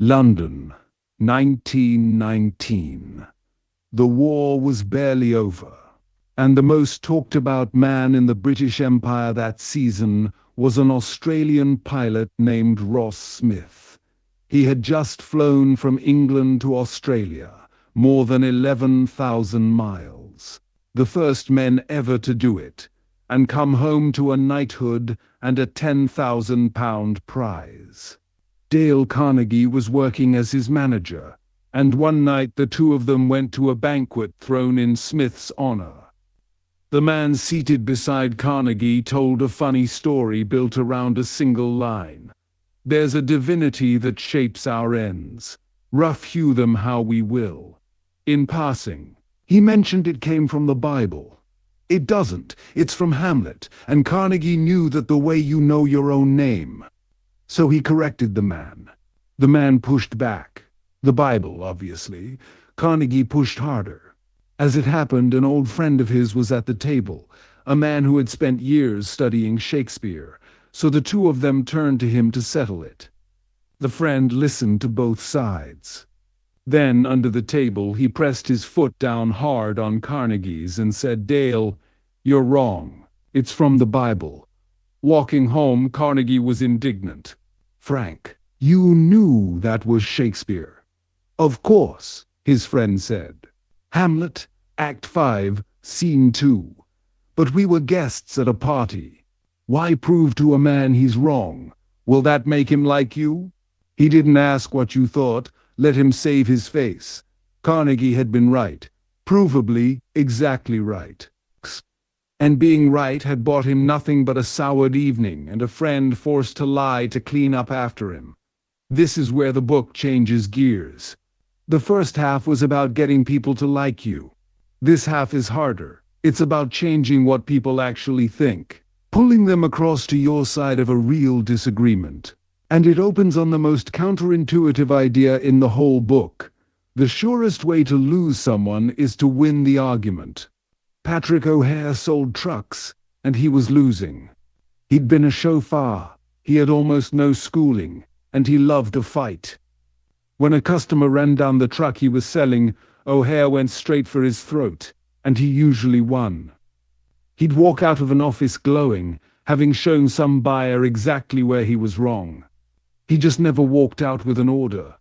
London, 1919. The war was barely over, and the most talked about man in the British Empire that season was an Australian pilot named Ross Smith. He had just flown from England to Australia, more than 11,000 miles. The first men ever to do it, and come home to a knighthood and a £10,000 prize. Dale Carnegie was working as his manager, and one night the two of them went to a banquet thrown in Smith's honor. The man seated beside Carnegie told a funny story built around a single line. "There's a divinity that shapes our ends. Rough hew them how we will." In passing, he mentioned it came from the Bible. "It doesn't. It's from Hamlet, and Carnegie knew that the way you know your own name." So he corrected the man. The man pushed back. The Bible, obviously. Carnegie pushed harder. As it happened, an old friend of his was at the table, a man who had spent years studying Shakespeare, so the two of them turned to him to settle it. The friend listened to both sides. Then, under the table, he pressed his foot down hard on Carnegie's and said, "Dale, you're wrong. It's from the Bible." Walking home, Carnegie was indignant. "Frank, you knew that was Shakespeare." "Of course," his friend said. "Hamlet, Act 5, Scene 2. But we were guests at a party. Why prove to a man he's wrong? Will that make him like you? He didn't ask what you thought. Let him save his face." Carnegie had been right. Provably, exactly right. And being right had bought him nothing but a soured evening and a friend forced to lie to clean up after him. This is where the book changes gears. The first half was about getting people to like you. This half is harder. It's about changing what people actually think, pulling them across to your side of a real disagreement. And it opens on the most counterintuitive idea in the whole book. The surest way to lose someone is to win the argument. Patrick O'Hare sold trucks, and he was losing. He'd been a chauffeur, he had almost no schooling, and he loved a fight. When a customer ran down the truck he was selling, O'Hare went straight for his throat, and he usually won. He'd walk out of an office glowing, having shown some buyer exactly where he was wrong. He just never walked out with an order.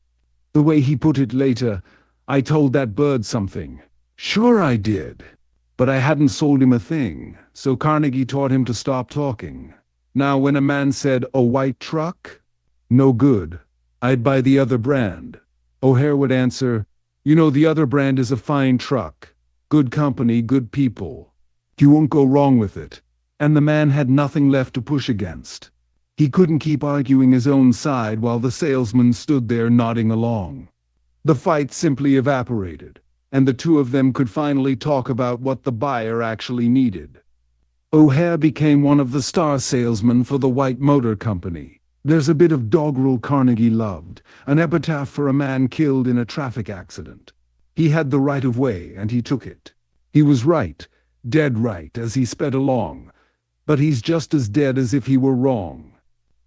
The way he put it later, "I told that bird something." Sure I did. But I hadn't sold him a thing, so Carnegie taught him to stop talking. Now when a man said, "A white truck?" "No good. I'd buy the other brand." O'Hare would answer, "You know, the other brand is a fine truck. Good company, good people. You won't go wrong with it." And the man had nothing left to push against. He couldn't keep arguing his own side while the salesman stood there nodding along. The fight simply evaporated, and the two of them could finally talk about what the buyer actually needed. O'Hare became one of the star salesmen for the White Motor Company. There's a bit of doggerel Carnegie loved, an epitaph for a man killed in a traffic accident. He had the right of way, and he took it. He was right, dead right, as he sped along, but he's just as dead as if he were wrong.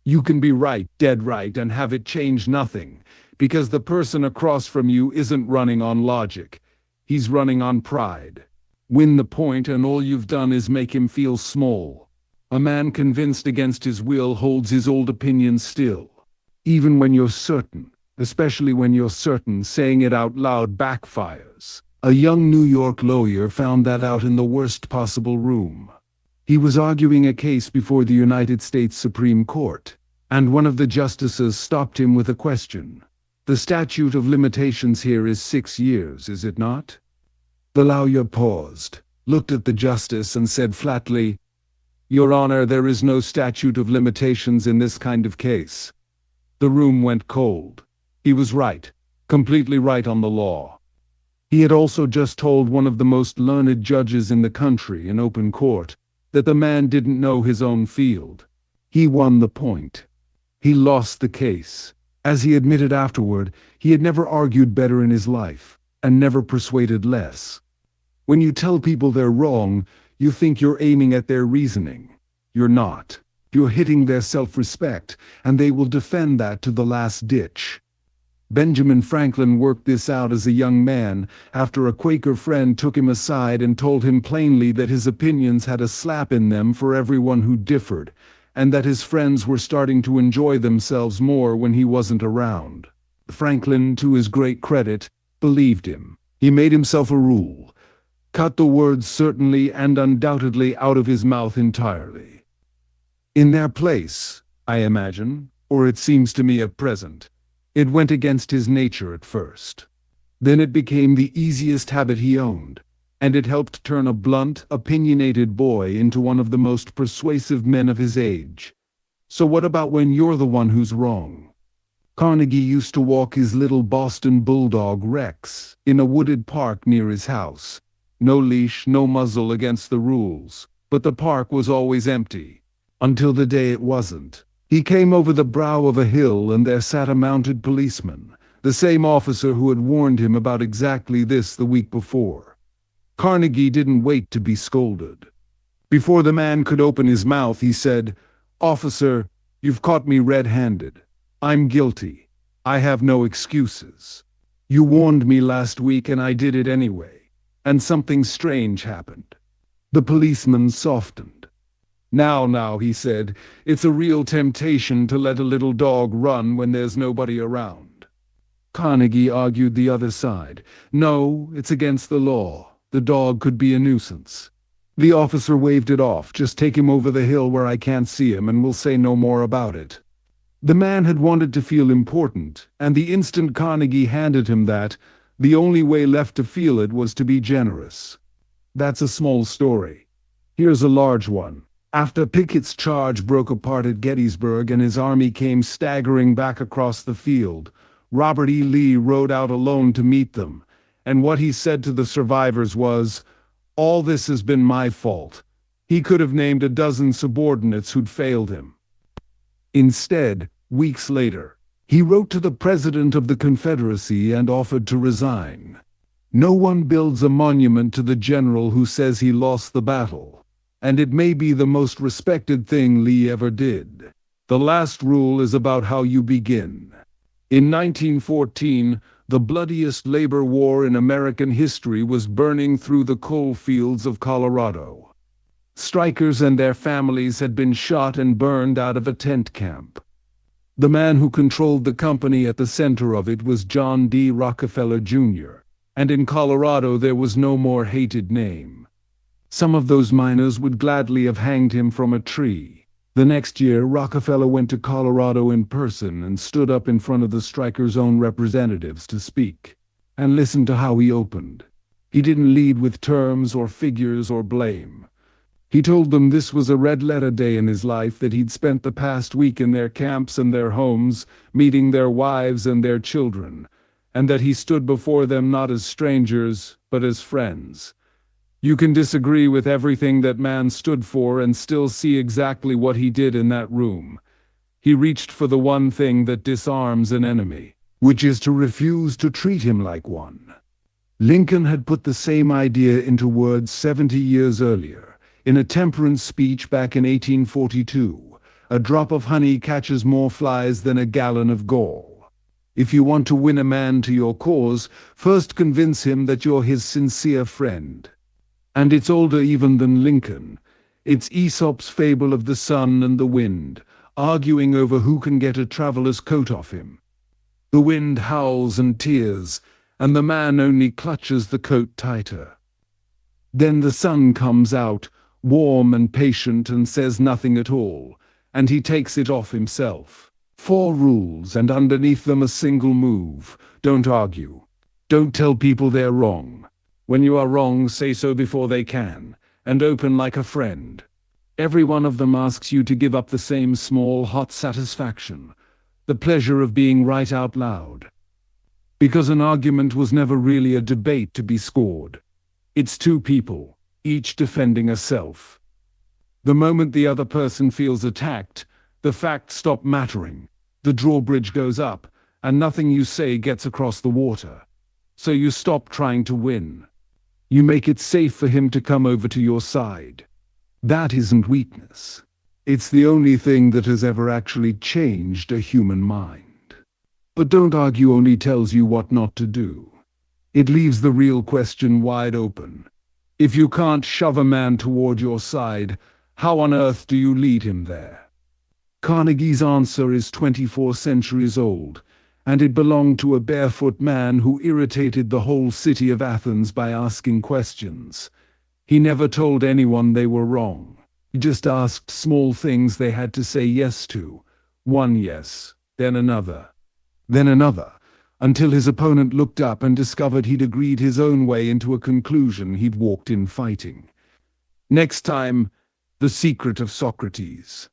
You can be right, dead right, and have it change nothing, because the person across from you isn't running on logic. He's running on pride. Win the point and all you've done is make him feel small. A man convinced against his will holds his old opinions still. Even when you're certain, especially when you're certain, saying it out loud backfires. A young New York lawyer found that out in the worst possible room. He was arguing a case before the United States Supreme Court, and one of the justices stopped him with a question. "The statute of limitations here is 6 years, is it not?" The lawyer paused, looked at the justice and said flatly, "Your Honor, there is no statute of limitations in this kind of case." The room went cold. He was right, completely right on the law. He had also just told one of the most learned judges in the country in open court that the man didn't know his own field. He won the point. He lost the case. As he admitted afterward, he had never argued better in his life, and never persuaded less. When you tell people they're wrong, you think you're aiming at their reasoning. You're not. You're hitting their self-respect, and they will defend that to the last ditch. Benjamin Franklin worked this out as a young man, after a Quaker friend took him aside and told him plainly that his opinions had a slap in them for everyone who differed, and that his friends were starting to enjoy themselves more when he wasn't around. Franklin, to his great credit, believed him. He made himself a rule: cut the words certainly and undoubtedly out of his mouth entirely. In their place, I imagine, or it seems to me at present. It went against his nature at first. Then it became the easiest habit he owned, and it helped turn a blunt, opinionated boy into one of the most persuasive men of his age. So what about when you're the one who's wrong? Carnegie used to walk his little Boston bulldog Rex in a wooded park near his house. No leash, no muzzle against the rules, but the park was always empty. Until the day it wasn't. He came over the brow of a hill and there sat a mounted policeman, the same officer who had warned him about exactly this the week before. Carnegie didn't wait to be scolded. Before the man could open his mouth, he said, "Officer, you've caught me red-handed. I'm guilty. I have no excuses. You warned me last week and I did it anyway. And something strange happened." The policeman softened. Now, he said, "it's a real temptation to let a little dog run when there's nobody around." Carnegie argued the other side. "No, it's against the law. The dog could be a nuisance." The officer waved it off. "Just take him over the hill where I can't see him and we'll say no more about it." The man had wanted to feel important, and the instant Carnegie handed him that, the only way left to feel it was to be generous. That's a small story. Here's a large one. After Pickett's charge broke apart at Gettysburg and his army came staggering back across the field, Robert E. Lee rode out alone to meet them, and what he said to the survivors was, "All this has been my fault." He could have named a dozen subordinates who'd failed him. Instead, weeks later, he wrote to the President of the Confederacy and offered to resign. No one builds a monument to the general who says he lost the battle. And it may be the most respected thing Lee ever did. The last rule is about how you begin. In 1914, the bloodiest labor war in American history was burning through the coal fields of Colorado. Strikers and their families had been shot and burned out of a tent camp. The man who controlled the company at the center of it was John D. Rockefeller, Jr., and in Colorado there was no more hated name. Some of those miners would gladly have hanged him from a tree. The next year, Rockefeller went to Colorado in person and stood up in front of the strikers' own representatives to speak. And listen to how he opened. He didn't lead with terms or figures or blame. He told them this was a red-letter day in his life, that he'd spent the past week in their camps and their homes, meeting their wives and their children, and that he stood before them not as strangers, but as friends. You can disagree with everything that man stood for and still see exactly what he did in that room. He reached for the one thing that disarms an enemy, which is to refuse to treat him like one. Lincoln had put the same idea into words 70 years earlier, in a temperance speech back in 1842. "A drop of honey catches more flies than a gallon of gall." If you want to win a man to your cause, first convince him that you're his sincere friend. And it's older even than Lincoln. It's Aesop's fable of the sun and the wind, arguing over who can get a traveler's coat off him. The wind howls and tears, and the man only clutches the coat tighter. Then the sun comes out, warm and patient, and says nothing at all, and he takes it off himself. 4 rules, and underneath them a single move. Don't argue. Don't tell people they're wrong. When you are wrong, say so before they can, and open like a friend. Every one of them asks you to give up the same small, hot satisfaction, the pleasure of being right out loud. Because an argument was never really a debate to be scored. It's 2 people, each defending a self. The moment the other person feels attacked, the facts stop mattering, the drawbridge goes up, and nothing you say gets across the water. So you stop trying to win. You make it safe for him to come over to your side. That isn't weakness. It's the only thing that has ever actually changed a human mind. But don't argue only tells you what not to do. It leaves the real question wide open. If you can't shove a man toward your side, how on earth do you lead him there? Carnegie's answer is 24 centuries old, and it belonged to a barefoot man who irritated the whole city of Athens by asking questions. He never told anyone they were wrong. He just asked small things they had to say yes to. One yes, then another, until his opponent looked up and discovered he'd agreed his own way into a conclusion he'd walked in fighting. Next time, The Secret of Socrates.